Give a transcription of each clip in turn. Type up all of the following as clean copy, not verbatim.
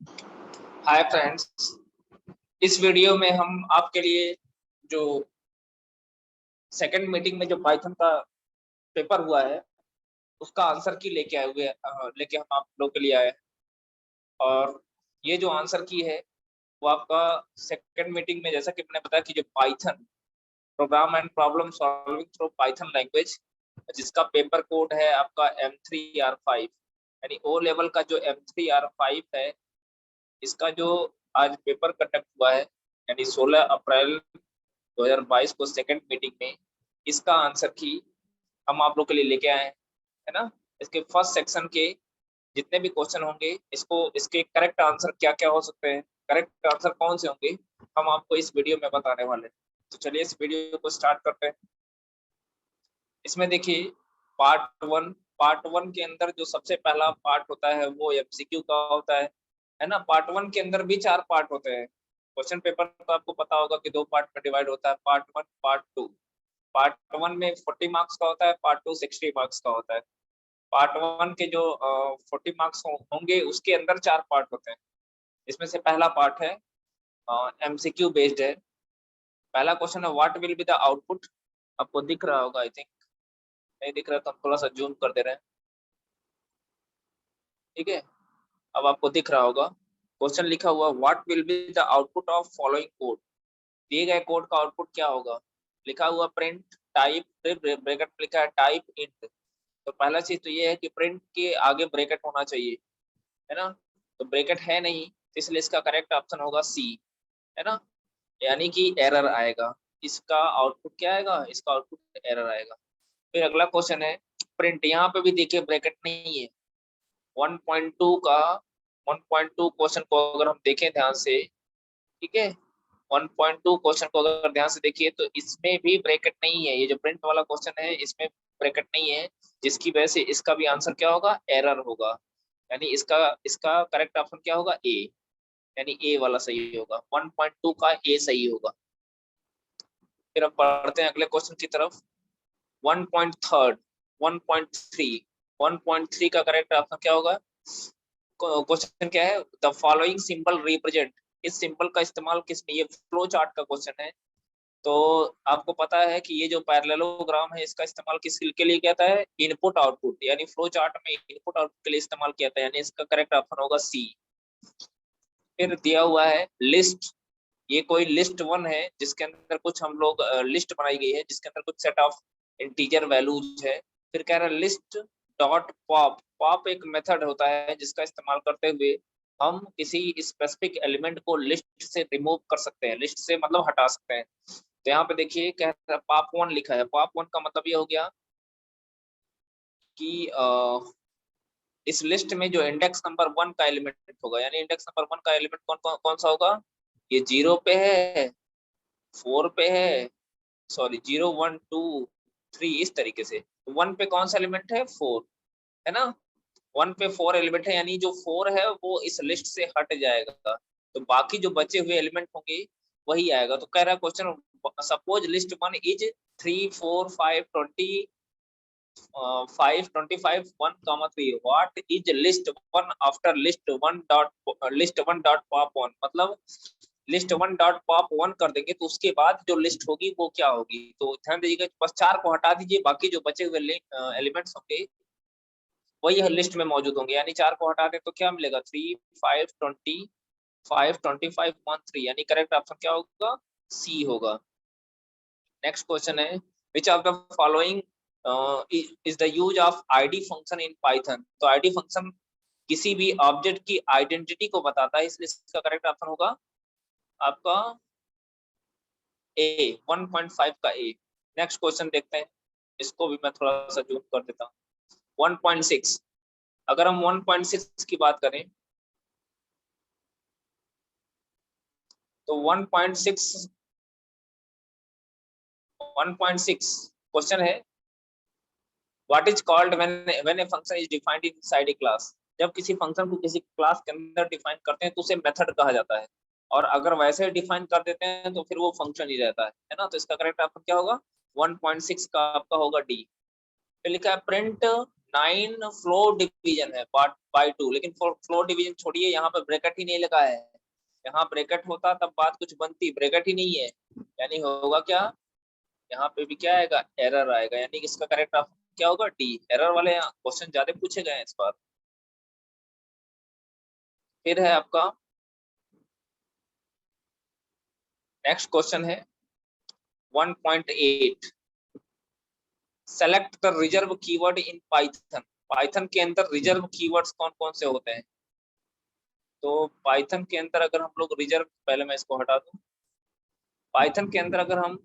Hi friends. इस video में हम आपके लिए जो सेकंड मीटिंग में जो पाइथन का पेपर हुआ है उसका आंसर की लेके हम आप लोग के लिए आए हैं। और ये जो आंसर की है वो आपका सेकंड मीटिंग में, जैसा कि मैंने बताया कि जो Python programme and problem solving through Python language, जिसका पेपर कोड है आपका M3R5, यानी ओ लेवल का जो M3R5 है, इसका जो आज पेपर कंडक्ट हुआ है यानी 16 अप्रैल 2022 को सेकंड मीटिंग में, इसका आंसर की हम आप लोग के लिए लेके आए हैं, है ना। इसके फर्स्ट सेक्शन के जितने भी क्वेश्चन होंगे, इसके करेक्ट आंसर क्या क्या हो सकते हैं, करेक्ट आंसर कौन से होंगे, हम आपको इस वीडियो में बताने वाले हैं। तो चलिए इस वीडियो को स्टार्ट करते हैं। इसमें देखिए पार्ट वन के अंदर जो सबसे पहला पार्ट होता है वो एमसीक्यू का होता है ना। पार्ट वन के अंदर भी 4 पार्ट होते हैं। क्वेश्चन पेपर तो आपको पता होगा कि 2 पार्ट में डिवाइड होता है, part one part two. Part one में 40 मार्क्स का होता है, पार्ट टू 60 मार्क्स का होता है। पार्ट वन के जो 40 मार्क्स होंगे उसके अंदर 4 पार्ट होते हैं। इसमें से पहला पार्ट है एमसीक्यू बेस्ड है। पहला क्वेश्चन है what will be the output. आपको दिख रहा होगा, आई थिंक नहीं दिख रहा तो हम थोड़ा सा जूम कर दे रहे हैं। ठीक है, अब आपको दिख रहा होगा। क्वेश्चन लिखा हुआ what will be the output of following code. दिए गए कोड का आउटपुट क्या होगा। लिखा हुआ प्रिंट टाइप, ब्रैकेट में लिखा है टाइप इंट। तो पहला चीज तो ये है कि प्रिंट के आगे ब्रैकेट होना चाहिए, है ना। तो ब्रैकेट है नहीं, इसलिए इसका करेक्ट ऑप्शन होगा सी, है ना। यानी कि एरर आएगा। इसका आउटपुट क्या आएगा, इसका आउटपुट एरर आएगा। फिर अगला क्वेश्चन है प्रिंट। यहाँ पे भी देखिए ब्रैकेट नहीं है। 1.2 का 1.2 क्वेश्चन को अगर हम देखें ध्यान से, ठीक है, 1.2 क्वेश्चन को अगर ध्यान से देखिए तो इसमें भी ब्रैकेट नहीं है। ये जो प्रिंट वाला क्वेश्चन है इसमें ब्रैकेट नहीं है, जिसकी वजह से इसका भी आंसर क्या होगा, एरर होगा। यानी इसका इसका करेक्ट ऑप्शन क्या होगा, ए। यानी ए वाला सही होगा, 1.2 का ए सही होगा। फिर हम पढ़ते हैं अगले क्वेश्चन की तरफ। 1.3 1.3 1.3 का करेक्ट ऑप्शन क्या होगा। क्वेश्चन क्या है, द फॉलोइंग सिंबल रिप्रेजेंट। इस सिंबल का इस्तेमाल किसने, ये फ्लो चार्ट का क्वेश्चन है। तो आपको पता है कि ये जो पैरेललोग्राम है इसका इस्तेमाल किस के लिए किया जाता है, इनपुट आउटपुट, यानी फ्लो चार्ट में इनपुट आउटपुट के लिए इस्तेमाल किया जाता है, यानी इसका करेक्ट ऑप्शन होगा सी। फिर दिया हुआ है लिस्ट। ये कोई लिस्ट वन है जिसके अंदर कुछ हम लोग लिस्ट बनाई गई है जिसके अंदर कुछ सेट ऑफ इंटीजर वैल्यूज है। फिर कह रहा है लिस्ट डॉट पॉप। पॉप एक मेथड होता है जिसका इस्तेमाल करते हुए हम किसी स्पेसिफिक एलिमेंट को लिस्ट से रिमूव कर सकते हैं, लिस्ट से मतलब हटा सकते हैं। तो यहाँ पे देखिए कह रहा है पॉप वन लिखा है। पॉप वन का मतलब ये हो गया कि इस लिस्ट में जो इंडेक्स नंबर वन का एलिमेंट होगा, यानी इंडेक्स नंबर वन का एलिमेंट कौन कौन कौन सा होगा, ये 0 पे है, 4 पे है, सॉरी 0 1 2 3, इस तरीके से। वन पे कौन सा एलिमेंट है, 4, है ना। वन पे 4 एलिमेंट है, यानी जो 4 है वो इस लिस्ट से हट जाएगा, तो बाकी जो बचे हुए एलिमेंट होंगे वही आएगा। तो कह रहा है question suppose list one is 3 4 5 20 5 25 1 3, what is list one after list one dot pop one. मतलब list one dot pop one कर देंगे तो उसके बाद जो लिस्ट होगी वो क्या होगी। तो ध्यान दीजिएगा, बस 4 को हटा दीजिए, बाकी जो बचे हुए एलिमेंट्स होंगे वही लिस्ट में मौजूद होंगे। यानी 4 को हटा दें तो क्या मिलेगा, 3 5 20 5 25 1 3, यानी करेक्ट ऑप्शन क्या होगा, सी होगा। नेक्स्ट क्वेश्चन है which of the following is the use of ID function in Python. तो आईडी फंक्शन किसी भी ऑब्जेक्ट की आइडेंटिटी को बताता है, इसलिए इसका करेक्ट ऑप्शन होगा आपका ए, 1.5 का ए। नेक्स्ट क्वेश्चन देखते हैं, इसको भी मैं थोड़ा सा जूम कर देता हूँ। 1.6, अगर हम 1.6 की बात करें तो 1.6 क्वेश्चन है what is called when a function is defined inside a class. जब किसी फंक्शन को किसी क्लास के अंदर डिफाइन करते हैं तो उसे मेथड कहा जाता है, और अगर वैसे डिफाइन कर देते हैं तो फिर वो फंक्शन ही रहता है ना। तो इसका करेक्ट ऑप्शन क्या होगा, 1.6 का आपका होगा डी। फिर लिखा है प्रिंट 9 फ्लो डिवीजन है बाय 2, लेकिन फ्लो डिवीजन छोड़िए, यहाँ पे ब्रैकेट ही नहीं लगा है। यहाँ ब्रैकेट होता तब बात कुछ बनती, ब्रैकेट ही नहीं है, यानी होगा क्या, यहाँ पे भी क्या आएगा, एरर आएगा, यानी इसका करेक्ट ऑप्शन क्या होगा, डी। एरर वाले क्वेश्चन ज्यादा पूछे गए हैं इस बार। फिर है आपका नेक्स्ट क्वेश्चन है 1.8, select the reserve keyword in Python. Python के अंदर रिजर्व कीवर्ड्स कौन कौन से होते हैं? तो पाइथन के अंदर अगर हम लोग रिजर्व, पहले मैं इसको हटा दूं, पाइथन के अंदर अगर हम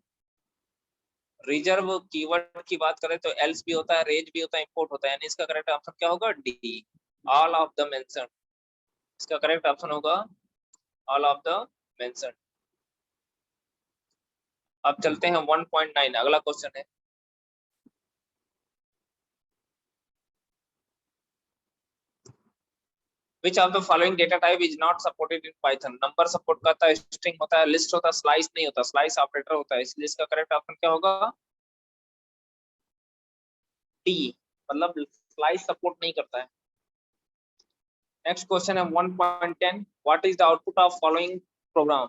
रिजर्व कीवर्ड की बात करें तो एल्स भी होता है, रेंज भी होता है, इंपोर्ट होता है, यानी इसका करेक्ट आंसर क्या होगा, D, all of the mention. इसका करेक्ट ऑप्शन होगा ऑल ऑफ द मेंशन। अब चलते हैं 1.9, अगला क्वेश्चन है, Which of the following data type is not supported in Python? Number support करता है, स्ट्रिंग होता है, लिस्ट होता है, स्लाइस नहीं होता, स्लाइस ऑपरेटर होता है, इसलिए इसका करेक्ट ऑप्शन क्या होगा, डी, मतलब स्लाइस सपोर्ट नहीं करता है। नेक्स्ट क्वेश्चन है 1.10, what is the output of following programme.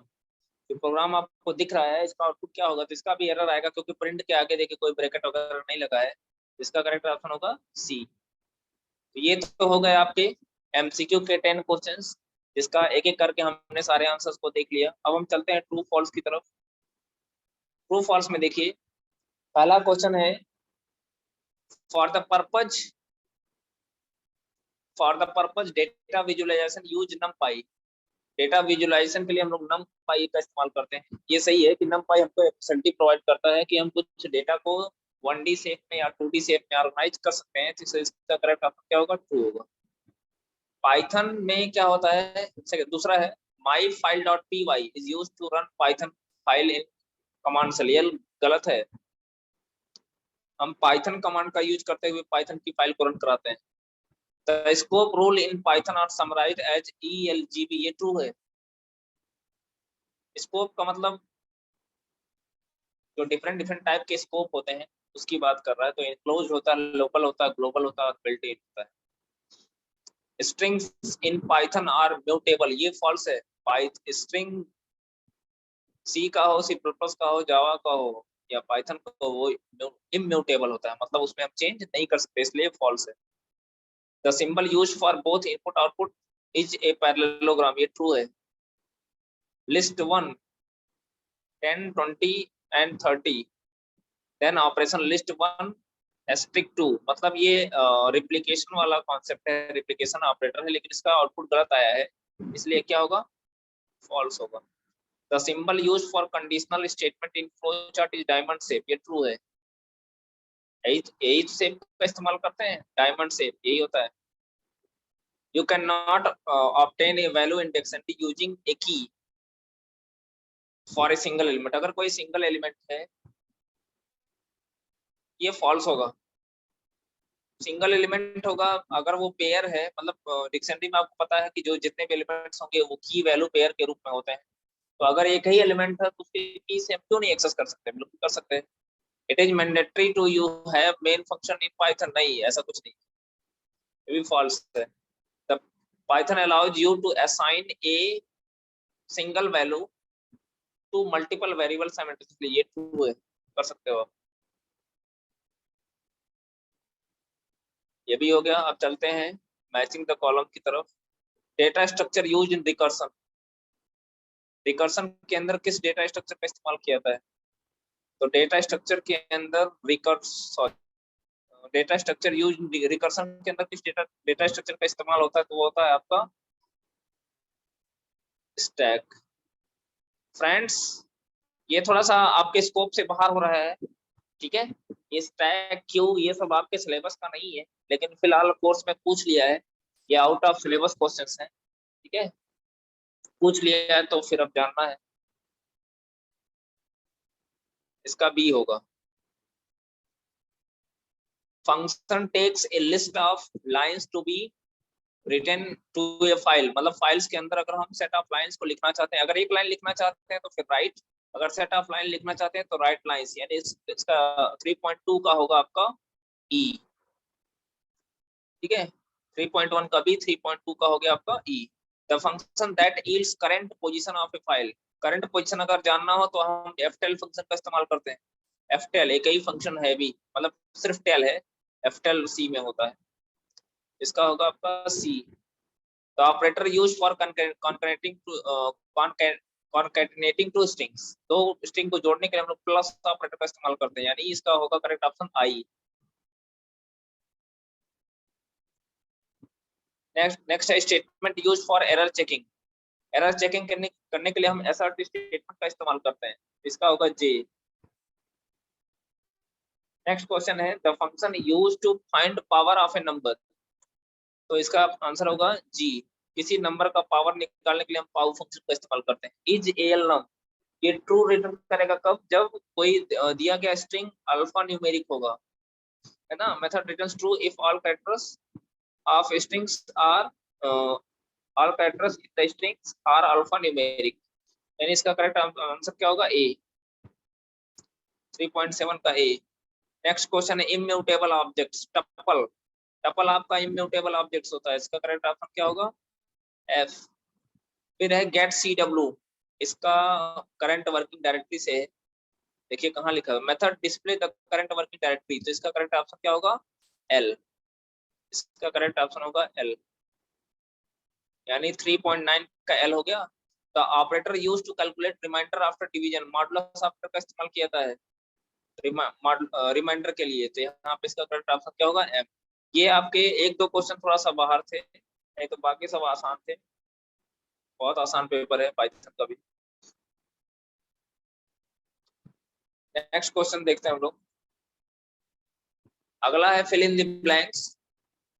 जो प्रोग्राम आपको दिख रहा है इसका आउटपुट क्या होगा, तो इसका भी एरर आएगा क्योंकि प्रिंट के आगे देखिए कोई ब्रैकेट वगैरह नहीं लगा है, इसका करेक्ट ऑप्शन होगा सी। तो ये तो हो गए आपके एमसीक्यू के 10 क्वेश्चंस, जिसका एक एक करके हमने सारे आंसर्स को देख लिया। अब हम चलते हैं ट्रू फॉल्स की तरफ। ट्रू फॉल्स में देखिए पहला क्वेश्चन है, for the purpose data visualisation use NumPy. Data visualisation के लिए हम लोग नमपाई का इस्तेमाल करते हैं। ये सही है कि नमपाई हमको फैसिलिटी प्रोवाइड करता है कि हम कुछ डेटा को 1D शेप में या 2D शेप में ऑर्गेनाइज कर सकते हैं, तो इसका करेक्ट आंसर क्या होगा, ट्रू होगा। पाइथन में क्या होता है, दूसरा है my file dot P Y is use to run Python file in command cell, ये गलत है। हम पाइथन कमांड का यूज करते हुए पाइथन की फाइल को रन कराते हैं। The scope rule in Python are summarised as ELGB, ये ट्रू है। स्कोप का मतलब जो डिफरेंट डिफरेंट टाइप के स्कोप होते हैं उसकी बात कर रहा है, तो इनक्लोज होता है, लोकल होता है, ग्लोबल होता है, बिल्ट इन होता है। Strings in Python are mutable, ये फॉल्स है। स्ट्रिंग सी का हो, सी प्लस प्लस का हो, जावा का हो या पाइथन का हो, वो इम्यूटेबल होता है, मतलब उसमें हम चेंज नहीं कर सकते, इसलिए फॉल्स है। The symbol used for both input output is a parallelogram, ये ट्रू है। List 1 10 20 and 30, then operation list 1 asterisk 2, मतलब ये रिप्लिकेशन वाला कॉन्सेप्ट है, रिप्लिकेशन ऑपरेटर है, लेकिन इसका आउटपुट गलत आया है, इसलिए क्या होगा, फॉल्स होगा। The symbol used for conditional statement in flow chart is diamond shape, ये ट्रू है। यही शेप का इस्तेमाल करते हैं, डायमंड शेप यही होता है। You can not obtain a value in dictionary using ए की फॉर ए सिंगल एलिमेंट, अगर कोई सिंगल एलिमेंट है, ये फॉल्स होगा। सिंगल एलिमेंट होगा अगर वो पेयर है, मतलब डिक्शनरी में आपको पता है कि जो जितने भी एलिमेंट्स होंगे वो की वैल्यू पेयर के रूप में होते हैं, तो अगर एक ही एलिमेंट है तो उसके की से हम क्यों नहीं एक्सेस कर सकते, बिल्कुल कर सकते हैं। It is mandatory to you have main function in Python, नहीं ऐसा कुछ नहीं, ये भी फॉल्स है। The Python allows you to assign a single value to multiple variable simultaneously, ये ट्रू है, कर सकते हो आप। ये भी हो गया। अब चलते हैं मैचिंग द कॉलम की तरफ। Data structure use in recursion, recursion के अंदर किस डेटा स्ट्रक्चर का इस्तेमाल किया जाता है, तो डेटा स्ट्रक्चर के अंदर डेटा स्ट्रक्चर यूज रिकर्सन के अंदर किस डेटा स्ट्रक्चर का इस्तेमाल होता है, तो वो होता है आपका स्टैक। फ्रेंड्स ये थोड़ा सा आपके स्कोप से बाहर हो रहा है, ठीक है, ये स्टैक क्यों ये सब आपके सिलेबस का नहीं है, लेकिन फिलहाल कोर्स में पूछ लिया है, ये आउट ऑफ सिलेबस क्वेश्चंस हैं, ठीक है, पूछ लिया है तो फिर अब जानना है। इसका बी होगा। Function takes a list of lines to be written to a file, मतलब फाइल्स के अंदर अगर हम सेट ऑफ लाइंस को लिखना चाहते हैं, अगर एक लाइन लिखना चाहते हैं तो फिर राइट, अगर सेट ऑफ लाइन लिखना चाहते हैं तो राइट लाइंस, यानी इसका 3.2 का होगा आपका ई। ठीक है, 3.1 का बी, 3.2 का हो गया आपका E. The function that yields current position of a file, current position अगर जानना हो तो हम ftl फंक्शन का इस्तेमाल करते हैं। ftl एक ही फंक्शन है भी, मतलब सिर्फ टेल है, ftl सी में होता है, इसका होगा आपका C. The operator used for concatenating two strings, दो स्ट्रिंग को जोड़ने के लिए हम लोग प्लस ऑपरेटर का इस्तेमाल करते हैं, यानी इसका होगा करेक्ट ऑप्शन आई। नेक्स्ट है statement used for error checking, error checking करने के लिए हम एसआरटी स्टेटमेंट का इस्तेमाल करते हैं, इसका होगा जे। नेक्स्ट क्वेश्चन है the function used to find power of a number, तो इसका आंसर होगा जी। किसी नंबर का पावर निकालने के लिए हम पाव फंक्शन का इस्तेमाल करते हैं। इज एल नम, ये ट्रू रिटर्न करेगा कब, जब कोई दिया गया स्ट्रिंग अल्फा न्यूमेरिक होगा, है ना। Method returns true if all characters of strings are all characters in the strings are alpha numeric, यानी इसका करेक्ट आंसर क्या होगा ए, 3.7 का ए। नेक्स्ट क्वेश्चन है इम्यूटेबल ऑब्जेक्ट्स, टपल, टपल आपका इम्यूटेबल ऑब्जेक्ट्स होता है, इसका करेक्ट आंसर क्या होगा एफ। फिर है गेट सी डब्ल्यू, इसका करंट वर्किंग डायरेक्टरी से है, देखिए कहाँ लिखा है, method display the current working directory, तो इसका करेक्ट ऑप्शन क्या होगा एल, इसका करेक्ट ऑप्शन होगा एल, यानी 3.9 का एल हो गया। The operator used to calculate remainder after division, modulus operator का इस्तेमाल किया जाता है रिमाइंडर के लिए, तो यहाँ पे इसका करेक्ट ऑप्शन क्या होगा एम। ये आपके एक दो क्वेश्चन थोड़ा सा बाहर थे, नहीं तो बाकी सब आसान थे, बहुत आसान पेपर है पाइथन का भी। नेक्स्ट क्वेश्चन देखते हैं हम लोग, अगला है फिल इन द ब्लैंक्स।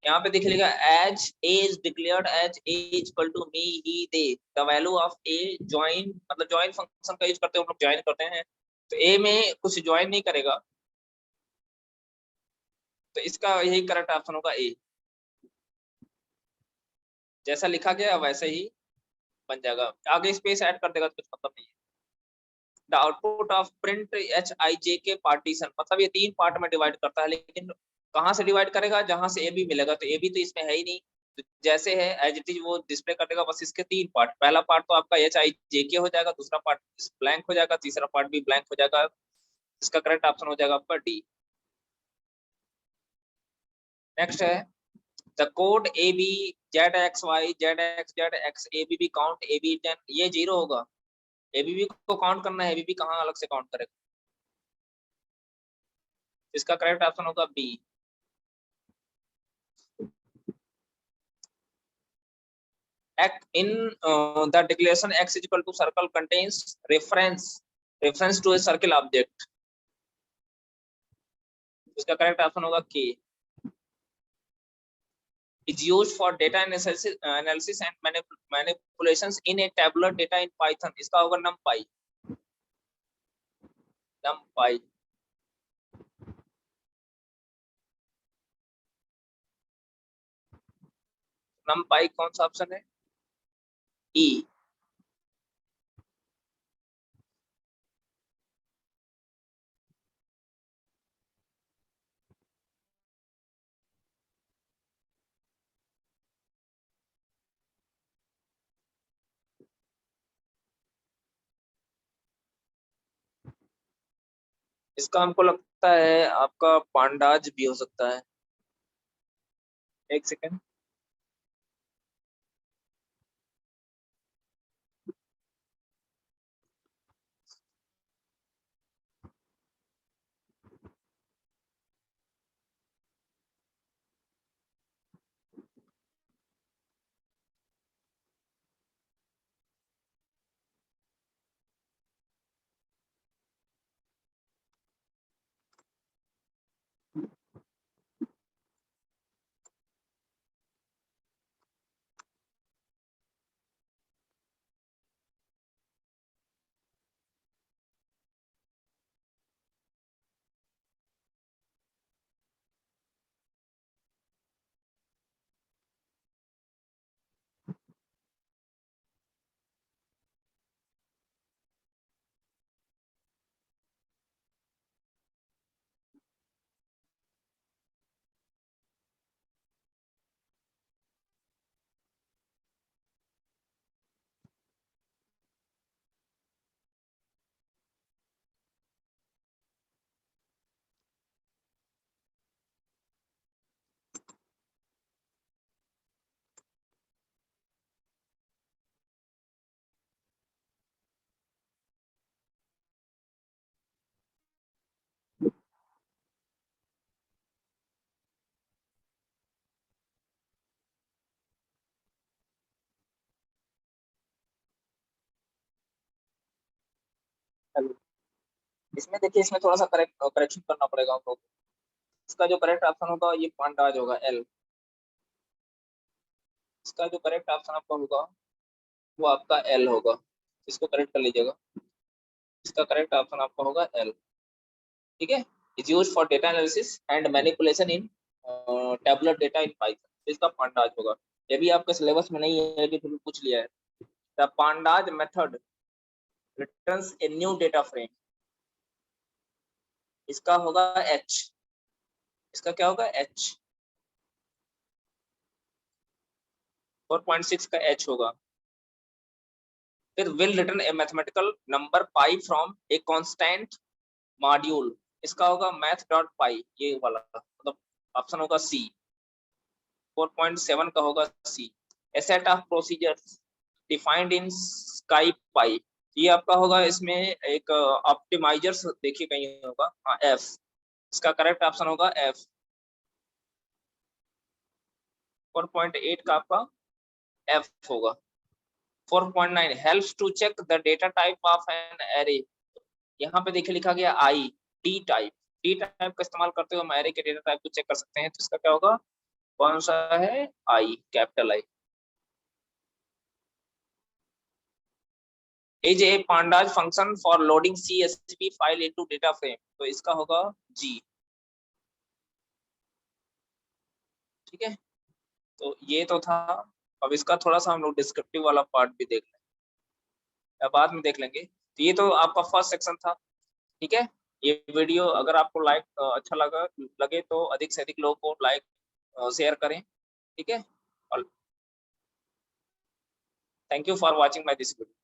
यहाँ पे देख लीजिएगा as a is declared as a equal to मी ही दे, the value of a join, मतलब ज्वाइन फंक्शन का यूज करते हैं हम लोग, ज्वाइन करते हैं, तो ए में कुछ ज्वाइन नहीं करेगा, तो इसका यही करेक्ट ऑप्शन होगा ए, जैसा लिखा गया वैसे ही बन जाएगा, आगे स्पेस ऐड कर देगा तो कुछ मतलब नहीं है। The output of print H I J K partition, मतलब ये तीन पार्ट में डिवाइड करता है, लेकिन कहाँ से डिवाइड करेगा, जहां से ए बी मिलेगा, तो ए बी तो इसमें है ही नहीं, तो जैसे है एज इट इज वो डिस्प्ले कर देगा, बस इसके तीन पार्ट, पहला पार्ट तो आपका एच आई जे के हो जाएगा, दूसरा पार्ट ब्लैंक हो जाएगा, तीसरा पार्ट भी ब्लैंक हो जाएगा, इसका करेक्ट ऑप्शन हो जाएगा आपका डी। नेक्स्ट है the code a b z x y z x z x a b b count a b 10, ये जीरो होगा, ए बी बी को काउंट करना है, ए बी बी कहाँ अलग से काउंट करेगा, इसका करेक्ट ऑप्शन होगा B. In the declaration x is equal to circle contains reference to a circle object, इसका करेक्ट ऑप्शन होगा के। is used for data analysis and manipulations in a tabular data in python, इसका होगा numpy, numpy। numpy कौन सा option है ई। इसका हमको लगता है आपका पांडाज भी हो सकता है, एक सेकेंड। L। इसमें देखिए, इसमें थोड़ा सा करेक्शन करना पड़ेगा आपको। इसका जो करेक्ट ऑप्शन होगा ये पांडाज होगा, L। इसका जो करेक्ट ऑप्शन आपका होगा वो आपका L होगा। इसको करेक्ट कर लीजिएगा। इसका करेक्ट ऑप्शन आपका होगा L। ठीक है। Is use for data analysis and manipulation in tabular data in Python. इसका पांडाज होगा। ये भी आपके सिलेबस में नहीं है, कि फिर पूछ लिया है। The pandas method returns a new data frame. इसका होगा H। इसका क्या होगा? H। 4.6 का H होगा। फिर will return A mathematical number pi from a constant module. इसका होगा मैथ डॉट पाई, ये वाला मतलब ऑप्शन होगा C। 4.7 का होगा C। A set of procedures defined in SciPy. ये आपका होगा, इसमें एक ऑप्टिमाइजर्स देखिए कहीं होगा, हाँ F। इसका करेक्ट ऑप्शन होगा F। 4.8 का आपका F होगा। 4.9 helps to check the data type of an array. यहाँ पे देखिए लिखा गया I, D type. D type का इस्तेमाल करते हुए हम एरे के डेटा टाइप को चेक कर सकते हैं। तो इसका क्या होगा? कौन सा है? I, capital I. Is a pandas function for loading CSV file into data frame. तो इसका होगा G। ठीक है। तो ये तो था। अब इसका थोड़ा सा हम लोग डिस्क्रिप्टिव वाला पार्ट भी देख लें, या बाद में देख लेंगे। तो ये तो आपका फर्स्ट सेक्शन था। ठीक है। ये वीडियो अगर आपको अच्छा लगे तो अधिक से अधिक लोगों को लाइक शेयर करें। ठीक है। और thank you for watching my this video.